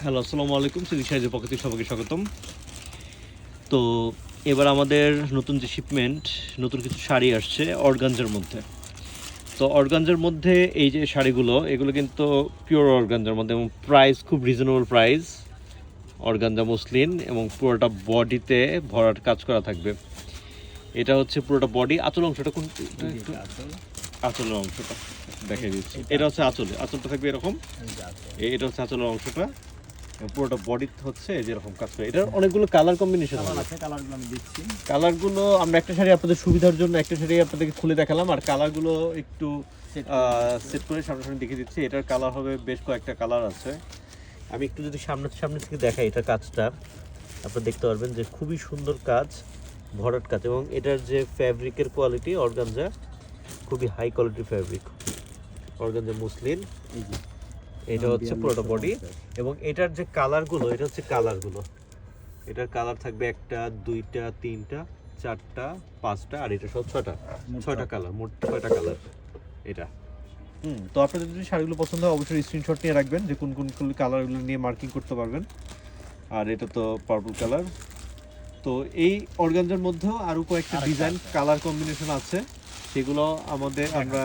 Hello, আসসালামু আলাইকুম। সিদ্দিক সাহেবের পক্ষ থেকে সবাইকে স্বাগতম। তো এবার আমাদের নতুন যে শিপমেন্ট, নতুন কিছু শাড়ি আসছে অর্গানজার মধ্যে। তো অর্গানজার মধ্যে এই যে শাড়িগুলো, এগুলো কিন্তু পিওর অর্গানজার মধ্যে এবং প্রাইস খুব রিজনেবল প্রাইস। অর্গানজা মসলিন এবং পুরোটা বডিতে ভরাট কাজ করা থাকবে। এটা হচ্ছে পুরোটা বডি। আঁচল অংশটা কোন? আঁচলের অংশটা দেখাই দিচ্ছি। এটা হচ্ছে আঁচলটা থাকবে এরকম। এটা হচ্ছে আঁচলের অংশটা। পুরোটা বডি হচ্ছে যেরকম কাজ করে। এটার অনেকগুলো কালার কম্বিনেশন আছে। কালারগুলো আমি দিচ্ছি। কালারগুলো আমরা একটা শাড়ি আপনাদের সুবিধার জন্য একটা শাড়ি আপনাদেরকে খুলে দেখালাম, আর কালারগুলো একটু সেট করে সামনাসামনি দেখিয়ে দিচ্ছি। এটার কালার হবে বেশ কয়েকটা কালার আছে। আমি একটু যদি সামনে থেকে দেখাই এটা কাজটা, আপনারা দেখতে পারবেন যে খুবই সুন্দর কাজ, ভরাট কাজ। এবং এটার যে ফ্যাব্রিকের কোয়ালিটি অর্গানজা, খুবই হাই কোয়ালিটির ফ্যাব্রিক। অর্গানজা মসলিন, এটা হচ্ছে পুরোটা বডি। এবং এটার যে কালারগুলো, এটা হচ্ছে কালারগুলো। এটার কালার থাকবে একটা, দুইটা, তিনটা, চারটা, পাঁচটা, আর এটা সব ছয়টা কালার, মোট 6টা কালার এটা। তো আপনাদের যদি শাড়িগুলো পছন্দ হয় অবশ্যই স্ক্রিনশট নিয়ে রাখবেন যে কোন কোন কালারগুলো নিয়ে মার্কিং করতে পারবেন। আর এটা তো পার্পল কালার। তো এই অর্গানজার মধ্যেও আরও কয়েকটা ডিজাইন কালার কম্বিনেশন আছে, সেগুলো আমরা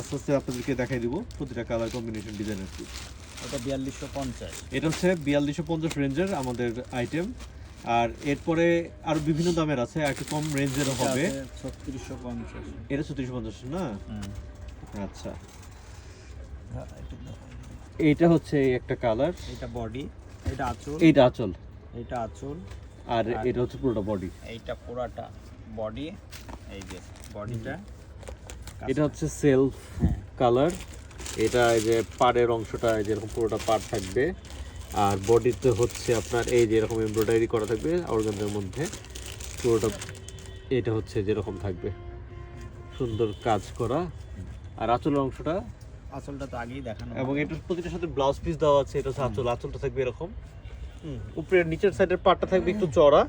আস্তে আস্তে আপনাদেরকে দেখাই দিব প্রতিটা কালার কম্বিনেশন ডিজাইনের কি। এটা 4250। এটা হচ্ছে 4250 রেঞ্জের আমাদের আইটেম। আর এরপরে আরো বিভিন্ন দামের আছে, একটু কম রেঞ্জের হবে। 3650। এটা 3650 না? আচ্ছা, এইটা হচ্ছে একটা কালার। এটা বডি, এটা আঁচল, এইটা আঁচল, এটা আঁচল, আর এটা হচ্ছে পুরোটা বডি। এইটা পুরাটা বডি। এই যে বডিটা, এটা হচ্ছে সেলফ কালার। এটা এই যে পাড়ের অংশটা যেরকম পুরোটা পাড় থাকবে, আর বডিতে হচ্ছে আপনার এই যে এরকম এমব্রয়ডারি করা থাকবে অর্গানজার মধ্যে পুরোটা। এটা হচ্ছে যেরকম থাকবে সুন্দর কাজ করা। আর আঁচলের অংশটা, আঁচলটা তো আগেই দেখানো। এবং এটার প্রতিটার সাথে ব্লাউজ পিস দেওয়া আছে। এটা হচ্ছে আঁচলটা থাকবে এরকম। উপরের নিচের সাইডের পার্টটা থাকবে একটু চড়া,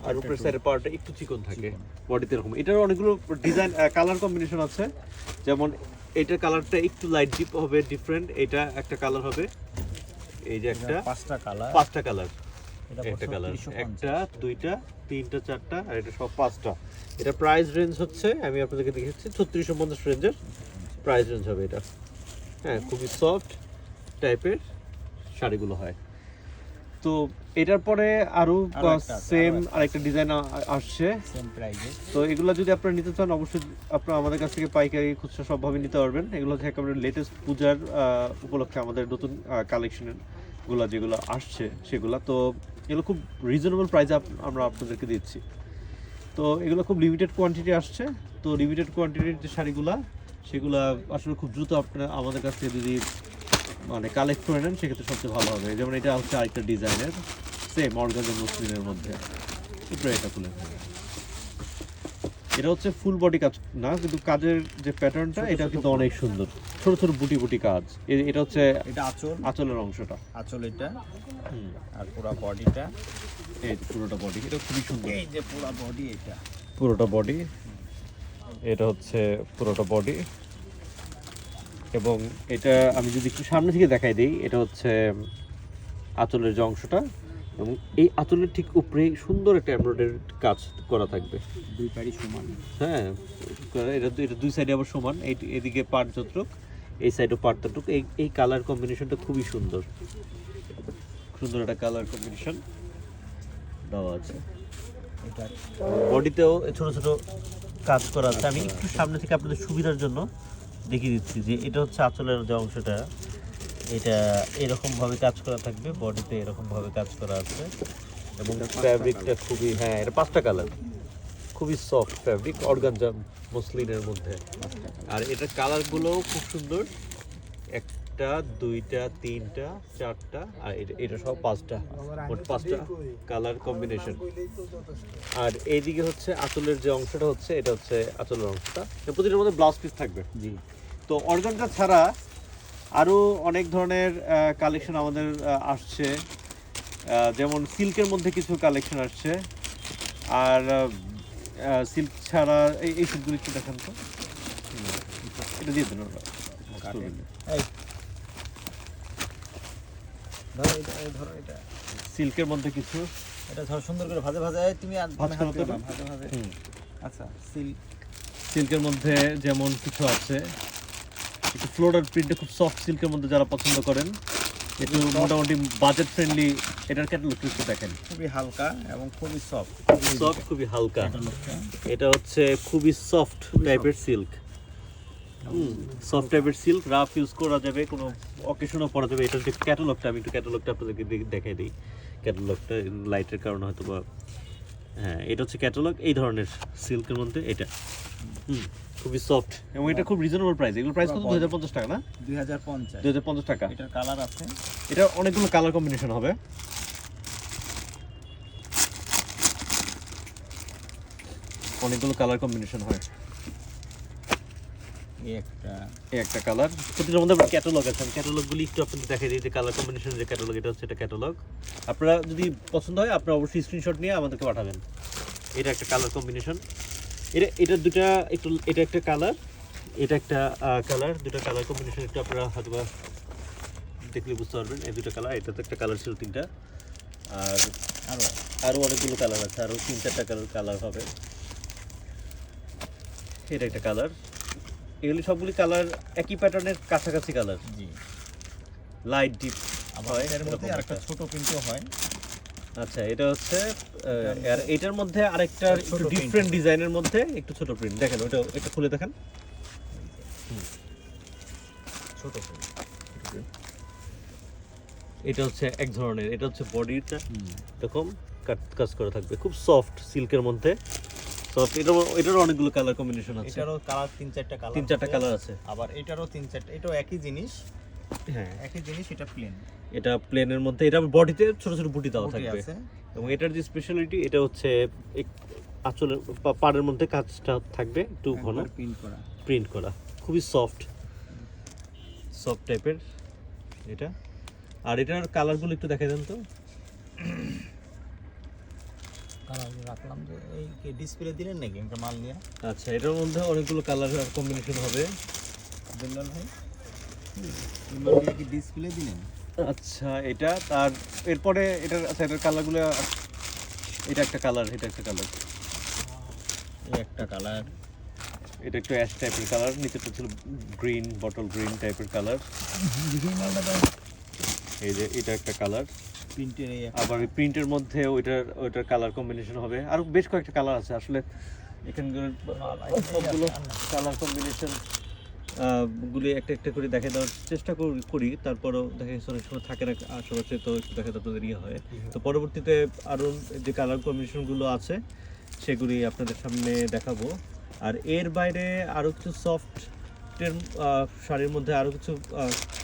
আর উপরের সাইডের পার্টটা একটু চিকন থাকে বডিতে এরকম। এটার অনেকগুলো ডিজাইন কালার কম্বিনেশন আছে, যেমন এটার কালারটা একটু লাইট ডিপ হবে, ডিফারেন্ট। এটা একটা কালার হবে, এই যে একটা, পাঁচটা কালার। একটা কালার, একটা, দুইটা, তিনটা, চারটা, আর এটা সব পাঁচটা। এটা প্রাইস রেঞ্জ হচ্ছে, আমি আপনাদেরকে দেখাচ্ছি, 3650 রেঞ্জের প্রাইস রেঞ্জ হবে এটা। হ্যাঁ, খুবই সফট টাইপের শাড়িগুলো হয়। তো এটার পরে আরো সেম আরেকটা ডিজাইন আসছে সেম প্রাইসে। তো এগুলো যদি আপনারা নিতে চান অবশ্যই আপনারা আমাদের কাছ থেকে পাইকারি খুচরা সবভাবে নিতে পারবেন। এগুলো হচ্ছে একেবারে লেটেস্ট পূজার উপলক্ষে আমাদের নতুন কালেকশনগুলো যেগুলো আসছে সেগুলো। তো এগুলো খুব রিজনেবল প্রাইসে আমরা আপনাদেরকে দিচ্ছি। তো এগুলো খুব লিমিটেড কোয়ান্টিটি আসছে। তো লিমিটেড কোয়ান্টিটির যে শাড়িগুলো সেগুলো আসলে খুব দ্রুত আপনারা আমাদের কাছ থেকে যদি কালেক্ট করে নেন সেক্ষেত্রে সবচেয়ে ভালো হবে। যেমন এটা হচ্ছে আরেকটা ডিজাইনের সেম অর্গানজা মসলিনের মধ্যে। এটা খুলে, এটা হচ্ছে ফুল বডি কাজ না, কিন্তু কাজের যে প্যাটার্নটা এটা কিন্তু অনেক সুন্দর, ছোট ছোট বুটি বুটি কাজ। এটা হচ্ছে এটা আঁচলের অংশটা, আঁচল এটা, আর পুরো বডিটা, এই পুরোটা বডি। এটা খুবই সুন্দর, এই যে পুরো বডি, এটা পুরোটা বডি। এটা হচ্ছে পুরোটা বডি। এবং এটা আমি যদি একটু সামনে থেকে দেখাই দিই, এটা হচ্ছে আঁচলের যে অংশটা, এবং এই আঁচলের ঠিক উপরে সুন্দর একটা এমব্রয়ডারি কাজ করা থাকবে, দুই পাড়ি সমান। হ্যাঁ, এটা দুই সাইডে আবার সমান। এদিকে পার্ট যতটুক, এই সাইডও পার্ট ততটুক। এই কালার কম্বিনেশনটা খুবই সুন্দর, সুন্দর একটা কালার কম্বিনেশন দেওয়া আছে। এটা বডিতেও ছোট ছোট কাজ করা আছে। আমি একটু সামনে থেকে আপনাদের সুবিধার জন্য দেখিয়ে দিচ্ছি যে এটা হচ্ছে আঁচলের যে অংশটা, এটা এরকম ভাবে কাজ করা থাকবে, বডিতে এরকম ভাবে কাজ করা আছে। এবং ফ্যাব্রিকটা খুবই, হ্যাঁ, এটা 5টা কালার, খুবই সফট ফ্যাব্রিক অর্গানজা মসলিনের মধ্যে। আর এটার কালারগুলোও খুব সুন্দর, একটা, দুইটা, তিনটা, চারটা, আর এটা সব 5টা, মোট 5টা কালার কম্বিনেশন। আর এইদিকে হচ্ছে আঁচলের যে অংশটা হচ্ছে, এটা হচ্ছে আঁচলের অংশটা। প্রতিটার মধ্যে ব্লাউজ পিস থাকবে। জি। তো অর্গানজা ছাড়া আরও অনেক ধরনের কালেকশন আমাদের আসছে, যেমন সিল্কের মধ্যে কিছু কালেকশন আসছে। আর সিল্ক ছাড়া এই সিল্কগুলো একটু দেখান তো, এটা দিয়ে দেন। ধরো এটা, এই ধরো এটা, সিল্কের মধ্যে কিছু এটা ধরো সুন্দর করে ভাজে ভাজে, এই তুমি আর ভাজ তুমি করো হাত তো দিও না, এটা। ভাজে ভাজে। হুম। আচ্ছা, সিল্ক। সিল্কের মধ্যে যেমন কিছু আছে, একটু ফ্লোরাল প্রিন্টে খুব সফট সিল্কের মধ্যে যারা পছন্দ করেন, একটু মোটামুটি বাজেট ফ্রেন্ডলি, এটার ক্যাটালগ একটু দেখেন। খুবই হালকা এবং খুবই সফট। সফট, খুবই হালকা। ক্যাটালগটা এটা হচ্ছে খুবই সফট টাইপের সিল্ক। সফট টাইপের সিল্ক, রাফ ইউজ করা যাবে, কোনো অকেশনও পরা যাবে। এটার যে ক্যাটালগটা, আমি একটু ক্যাটালগটা আপনাদেরকে দেখাই দিই। ক্যাটালগটা লাইটের কারণে হয়তো বা, হ্যাঁ এটা হচ্ছে ক্যাটালগ এই ধরনের সিল্কের মধ্যে এটা। খুবই সফট এবং এটা খুব রিজনেবল প্রাইস। এগুলো প্রাইস কত? 2050 টাকা না? 2050। 2050 টাকা। এটার কালার আছে, এটা অনেকগুলো কালার কম্বিনেশন হবে। অনেকগুলো কালার কম্বিনেশন হয়। এই একটা কালার, প্রতিটার মধ্যে ক্যাটালগ আছে। আমি ক্যাটালগগুলি একটু আপনাদের দেখাই দিই যে কালার কম্বিনেশন যে ক্যাটালগ, এটা হচ্ছে এটা ক্যাটালগ। আপনারা যদি পছন্দ হয় আপনারা অবশ্যই স্ক্রিনশট নিয়ে আমাদেরকে পাঠাবেন। এটা একটা কালার কম্বিনেশন, এটা দুটা একটু, এটা একটা কালার, এটা একটা কালার, দুটো কালার কম্বিনেশন একটু আপনারা হয়তো বা দেখলে বুঝতে পারবেন। এই দুটো কালার, এটা তো একটা কালার ছিল তিনটা, আর আরও অনেকগুলো কালার আছে, আরও 3-4টা কালার হবে। এটা একটা কালার। এগুলি সবগুলি কালার একই প্যাটার্নের কাছাকাছি কালার, জি। লাইট ডিপ আবার হয় এর মধ্যে এরকম আরেকটা একটা। ছোট প্রিন্টও হয়। আচ্ছা, এটা হচ্ছে আর এটার মধ্যে আরেকটা ছোট একটু print। ডিফারেন্ট ডিজাইনের মধ্যে একটু ছোট প্রিন্ট। দেখেন ওটা একটু খুলে দেখেন। ছোট প্রিন্ট। এটা হচ্ছে এক ধরনের, এটা হচ্ছে বডিটা এরকম কাজ করা থাকবে, খুব সফট সিল্কের মধ্যে, সফট। এটারও অনেকগুলো কালার কম্বিনেশন আছে, এটারও কালার 3-4টা কালার, 3-4টা কালার আছে। আবার এটারও 3-4টা, এটাও একই জিনিস, হ্যাঁ একই জিনিস, এটা প্লেন এটা প্লেনের মধ্যে, এটা বডিতে ছোট ছোট বুটি দেওয়া থাকবে। আছে। এবং এটার যে স্পেশালিটি, এটা হচ্ছে আঁচলের পাড়ের মধ্যে কাজটা থাকবে একটু ঘন প্রিন্ট করা, খুবই সফট টাইপের এটা। আর এটার কালারগুলো একটু দেখা দেন তো। কালার রাখলাম যে এই কি ডিসপ্লে দিলেন নাকি এটা মাল নিয়ে? আচ্ছা, এটার মধ্যে অনেকগুলো কালার কম্বিনেশন হবে। বিল্লাল ভাই, এই মাল নিয়ে কি ডিসপ্লে দিলেন? আচ্ছা, এটা তার এরপরে এটার, আচ্ছা এটার কালারগুলো, এটা একটা কালার, এটা একটা কালার, এই একটা কালার, এটা একটু অ্যাশ টাইপের কালার, নিচেটা ছিল গ্রিন, বটল গ্রিন টাইপের কালার। দেখি মালটা দাও। এই যে এটা একটা কালার, প্রিন্টের এই আবার এই প্রিন্টের মধ্যে ওইটার কালার কম্বিনেশন হবে। আর বেশ কয়েকটা কালার আছে আসলে, এখানকার সবগুলো কালার কম্বিনেশন গুলি একটা একটা করে দেখে দেওয়ার চেষ্টা করি। তারপরও দেখা গেছে অনেক সময় থাকে না আশেপাশে, তো একটু দেখাতে আপনাদের ইয়ে হয়। তো পরবর্তীতে আরও যে কালার কম্বিনেশনগুলো আছে সেগুলি আপনাদের সামনে দেখাবো। আর এর বাইরে আরও কিছু সফটের শাড়ির মধ্যে আরও কিছু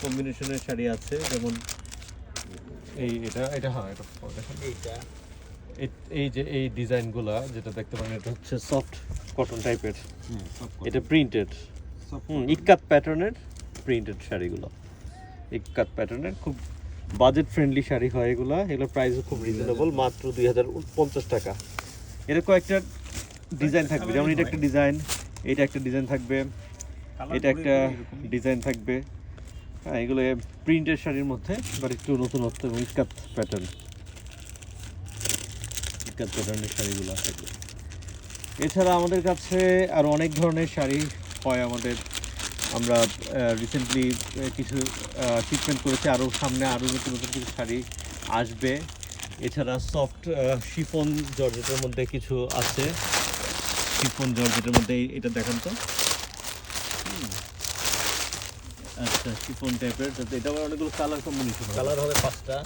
কম্বিনেশনের শাড়ি আছে, যেমন এটা হ্যাঁ, এটা দেখেন। এইটা এই যে এই ডিজাইনগুলো যেটা দেখতে পারেন, এটা হচ্ছে সফট কটন টাইপের, এটা প্রিন্টেড, ইক্কাত প্যাটার্নের প্রিন্টেড শাড়িগুলো, ইক্কাত প্যাটার্নের খুব বাজেট ফ্রেন্ডলি শাড়ি হয় এগুলো। এগুলোর প্রাইসও খুব রিজনেবল, মাত্র 2050 টাকা। এর কয়েকটা ডিজাইন থাকবে, যেমন এটা একটা ডিজাইন, এটা একটা ডিজাইন থাকবে, এটা একটা ডিজাইন থাকবে। হ্যাঁ, এগুলো প্রিন্টের শাড়ির মধ্যে বাট একটু নতুনত্ব এবং ইক্কাত প্যাটার্নের শাড়িগুলো থাকবে। এছাড়া আমাদের কাছে আরও অনেক ধরনের শাড়ি হয় আমাদের। আমরা রিসেন্টলি কিছু ট্রিটমেন্ট করেছি, আরও সামনে আরও নতুন নতুন কিছু শাড়ি আসবে। এছাড়া সফট শিফন জর্জেটের মধ্যে কিছু আছে, শিফন জর্জেটের মধ্যে এটা দেখান তো। আচ্ছা, শিফন টাইপের, এটা আবার অনেকগুলো কালার কম্বিনেশন, কালার হবে 5টা,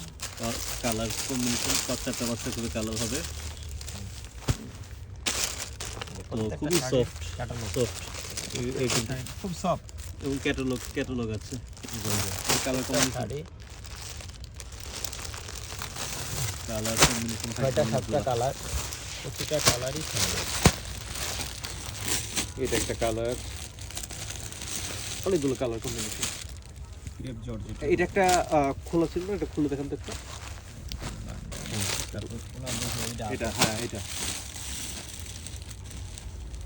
কালার কম্বিনেশন 5-4টা করে কালার হবে। তো খুবই সফট খুব সফট এবং ক্যাটালগ আছে। Colour combination, sari, colour combination 6টা-7টা কালার, প্রতিটা কালারই সুন্দর। এটা একটা কালার, অনেকগুলো কালার কম্বিনেশন। ক্রেপ জর্জেট, এটা একটা খোলা ছিল না, এটা খুলে দেখেন তো একটা। এটা হ্যাঁ, এটা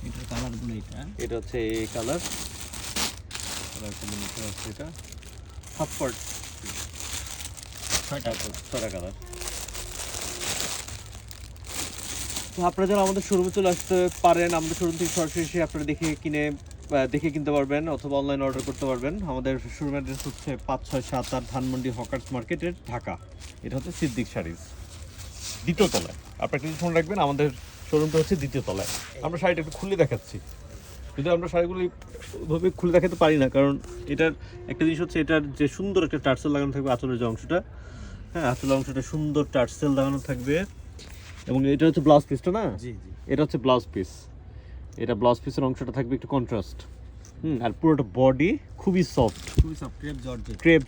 এটার কালারগুলো এটা হচ্ছে এই কালার কম্বিনেশন আছে। এটা হাফ পার্ট, 6টা কালার। তো আপনারা যারা আমাদের শোরুমে চলে আসতে পারেন, আমাদের শোরুম থেকে সরাসরি এসে আপনারা দেখে কিনতে পারবেন অথবা অনলাইন অর্ডার করতে পারবেন। আমাদের শোরুম অ্যাড্রেস হচ্ছে 5, 6, 7, 8 ধানমন্ডি হকার্স মার্কেটের ঢাকা। এটা হচ্ছে সিদ্দিক শাড়িজ, দ্বিতীয় তলায়। আপনারা কিছু ফোন রাখবেন, আমাদের শোরুমটা হচ্ছে দ্বিতীয় তলায়। আমরা শাড়িটা একটু খুলে দেখাচ্ছি, যদি আমরা শাড়িগুলো ওইভাবে খুলে দেখাতে পারি না, কারণ এটার একটা জিনিস হচ্ছে এটার যে সুন্দর একটা টার্সেল লাগানো থাকবে আঁচলের যে অংশটা, হ্যাঁ আঁচলের অংশটা সুন্দর টার্সেল লাগানো থাকবে। এবং এটা হচ্ছে ব্লাউজ পিসটা না, জি জি এটা হচ্ছে ব্লাউজ পিস। এটা ব্লাউজ পিসের অংশটা থাকবে একটু কন্ট্রাস্ট, আর পুরোটা বডি খুবই সফট, খুবই সফট ক্রেপ জর্জেট ক্রেপ।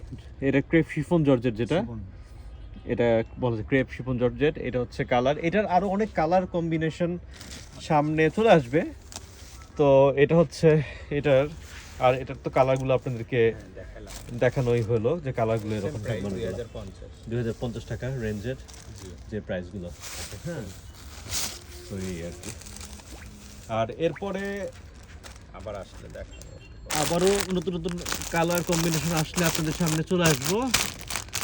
এটা ক্রেপ শিফন জর্জেট, যেটা এটা বলা যায় ক্রেপ শিফন জর্জেট। এটা হচ্ছে কালার, এটার আরো অনেক কালার কম্বিনেশন সামনে চলে আসবে। তো এটা হচ্ছে এটার, আর এটার তো কালারগুলো আপনাদেরকে দেখালাম দেখানোই হলো যে কালারগুলো এরকম থাকবে 2050 2050 টাকা রেঞ্জের জি যে প্রাইসগুলো। হ্যাঁ, তো এই আর কি। আর এরপরে আবার আসলে দেখাবো। আবারও নতুন নতুন কালার কম্বিনেশন আসলে আপনাদের সামনে চলে আসবো।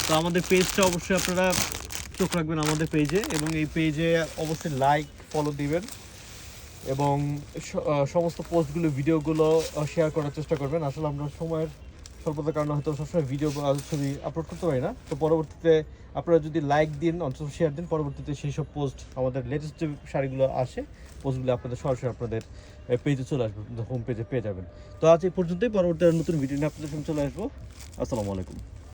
তো আমাদের পেজটা অবশ্যই আপনারা চোখ রাখবেন আমাদের পেজে, এবং এই পেজে অবশ্যই লাইক ফলো দিবেন, এবং সমস্ত পোস্টগুলো ভিডিওগুলো শেয়ার করার চেষ্টা করবেন। আসলে আমরা সময়ের স্বল্পতার কারণে হয়তো সবসময় ভিডিও ছবি আপলোড করতে পারি না। তো পরবর্তীতে আপনারা যদি লাইক দিন, অন্তত শেয়ার দিন, পরবর্তীতে সেই সব পোস্ট, আমাদের লেটেস্ট যে শাড়িগুলো আসে পোস্টগুলো আপনাদের সরাসরি আপনাদের পেজে চলে আসবে, হোম পেজে পেয়ে যাবেন। তো আজ এই পর্যন্তই, পরবর্তী নতুন ভিডিও নিয়ে আপনাদের সামনে চলে আসবো। আসসালামু আলাইকুম।